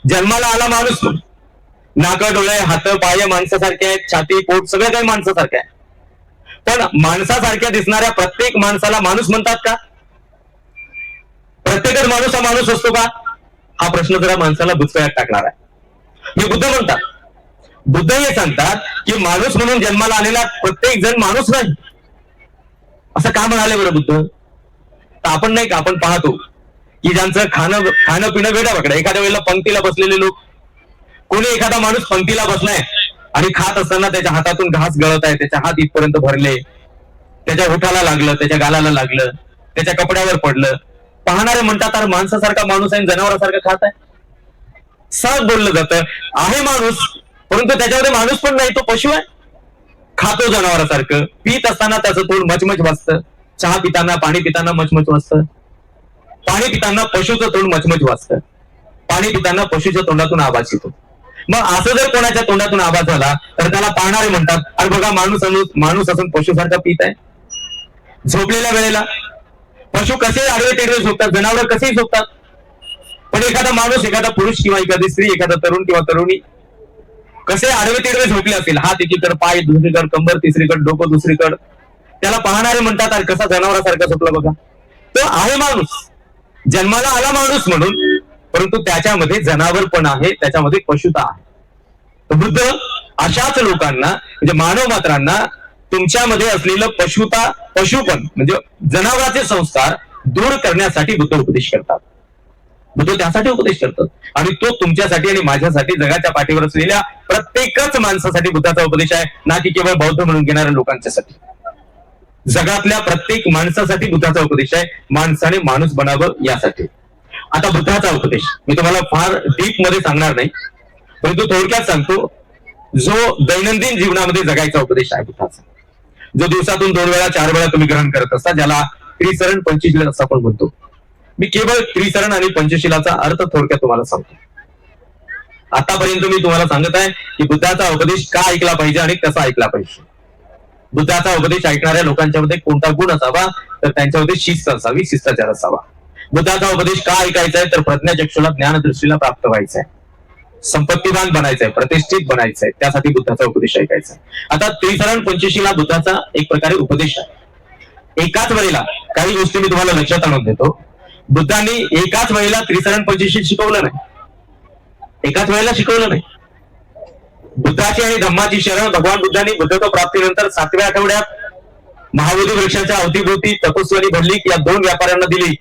जन्माला आला माणूस म्हणून. नाक, डोळे, हात, पाय माणसासारखे आहेत, छाती, पोट सगळं काही माणसासारखं आहे. पण माणसासारख्या दिसणाऱ्या प्रत्येक माणसाला माणूस म्हणतात का? प्रत्येकच माणूस हा माणूस असतो का? हा प्रश्न जरा माणसाला बुचकळ्यात टाकणार आहे. हे बुद्ध म्हणतात. बुद्ध हे सांगतात की माणूस म्हणून जन्माला आलेला प्रत्येक जण माणूस नाही. असं का म्हणाले बरं बुद्ध? तर आपण नाही का, आपण पाहतो की ज्यांचं खाणं पिणं वेगळं वाकडं. एखाद्या वेळेला पंक्तीला बसलेले लोक, कोणी एखादा माणूस पंक्तीला बसलाय आणि खात असताना त्याच्या हातातून घास गळत आहे, त्याच्या हात इथपर्यंत भरले, त्याच्या ओठाला लागलं, त्याच्या गालाला लागलं, त्याच्या कपड्यावर पडलं. पाहणारे म्हणतात अरे माणसासारखा माणूस आहे, जनावरासारखं खात आहे. सहज बोललं जातं आहे माणूस, परंतु त्याच्यामध्ये माणूस पण नाही, तो पशु आहे. खातो जनावरासारखं, पीत असताना त्याचं तोंड मचमच वाजतं, चहा पिताना पाणी पिताना मचमच वाजतं, पाणी पिताना पशुचं तोंड मचमच वाजतं, पाणी पिताना पशुच्या तोंडातून आवाज येतो. मग असं जर कोणाच्या तोंडातून आवाज झाला तर त्याला पाहणारे म्हणतात अरे बघा माणूस असून पशुसारखा पीत आहे. झोपलेल्या वेळेला पशु कसे आडवे तेडवे झोपतात, जनावर कसेही झोपतात. पण एखादा माणूस, एखादा पुरुष किंवा एखादी स्त्री, एखादा तरुण किंवा तरुणी कसे आडवे तेडवे झोपले असतील, हात एकीकडे, पाय दुसरीकडे, कंबर तिसरीकडे, डोकं दुसरीकडे, त्याला पाहणारे म्हणतात अरे कसा जनावरासारखा झोपला बघा. तो आहे माणूस, जन्माला आला माणूस म्हणून, परंतु त्याच्यामध्ये जनावर पण आहे, त्याच्यामध्ये पशुता आहे. तर बुद्ध अशाच लोकांना, म्हणजे मानव मात्रांना तुमच्यामध्ये असलेलं पशुपण म्हणजे जनावराचे संस्कार दूर करण्यासाठी बुद्ध उपदेश करतात. बुद्ध त्यासाठी उपदेश करतात आणि तो तुमच्यासाठी आणि माझ्यासाठी, जगाच्या पाठीवर असलेल्या प्रत्येकच माणसासाठी बुद्धाचा उपदेश आहे, ना की केवळ बौद्ध म्हणून घेणाऱ्या लोकांच्यासाठी. जगातल्या प्रत्येक माणसासाठी बुद्धाचा उपदेश आहे, माणसाने माणूस बनावं यासाठी. आता बुद्धाचा उपदेश मी तुम्हाला फार डीप मध्ये सांगणार नाही, परंतु थोडक्यात सांगतो. जो दैनंदिन जीवनामध्ये जगायचा उपदेश आहे बुद्धाचा, जो दिवसातून 2 वेळा 4 वेळा तुम्ही ग्रहण करत असता, ज्याला त्रिसरण पंचशील असं आपण म्हणतो. मी केवळ त्रिसरण आणि पंचशीलाचा अर्थ थोडक्यात तुम्हाला सांगतो. आतापर्यंत मी तुम्हाला सांगत आहे की बुद्धाचा उपदेश का ऐकला पाहिजे आणि कसा ऐकला पाहिजे. बुद्धाचा उपदेश ऐकणाऱ्या लोकांच्या मध्ये कोणता गुण असावा, तर त्यांच्यामध्ये शिस्त असावी, शिष्टाचार असावा. बुद्धाचा उपदेश का ऐकायचा आहे, तर प्रज्ञाचक्षुला, ज्ञानदृष्टीला प्राप्त व्हायचंय, संपत्तीवान बनायचंय, प्रतिष्ठित बनायचंय, त्यासाठी बुद्धाचा उपदेश ऐकायचा. आता त्रिसरण पंचशीला बुद्धाचा एक प्रकारे उपदेश आहे. एकाच वेळेला काही गोष्टी मी तुम्हाला लक्षात आणून देतो. बुद्धांनी एकाच वेळेला त्रिसरण पंचशील शिकवलं नाही, एकाच वेळेला शिकवलं नाही. बुद्धाची आणि धम्माची शरण भगवान बुद्धांनी बुद्धत्व प्राप्तीनंतर 7व्या आठवड्यात महाबोधी वृक्षाच्या अवतीभोवती तपस्वनी भरली या 2 व्यापाऱ्यांना दिली.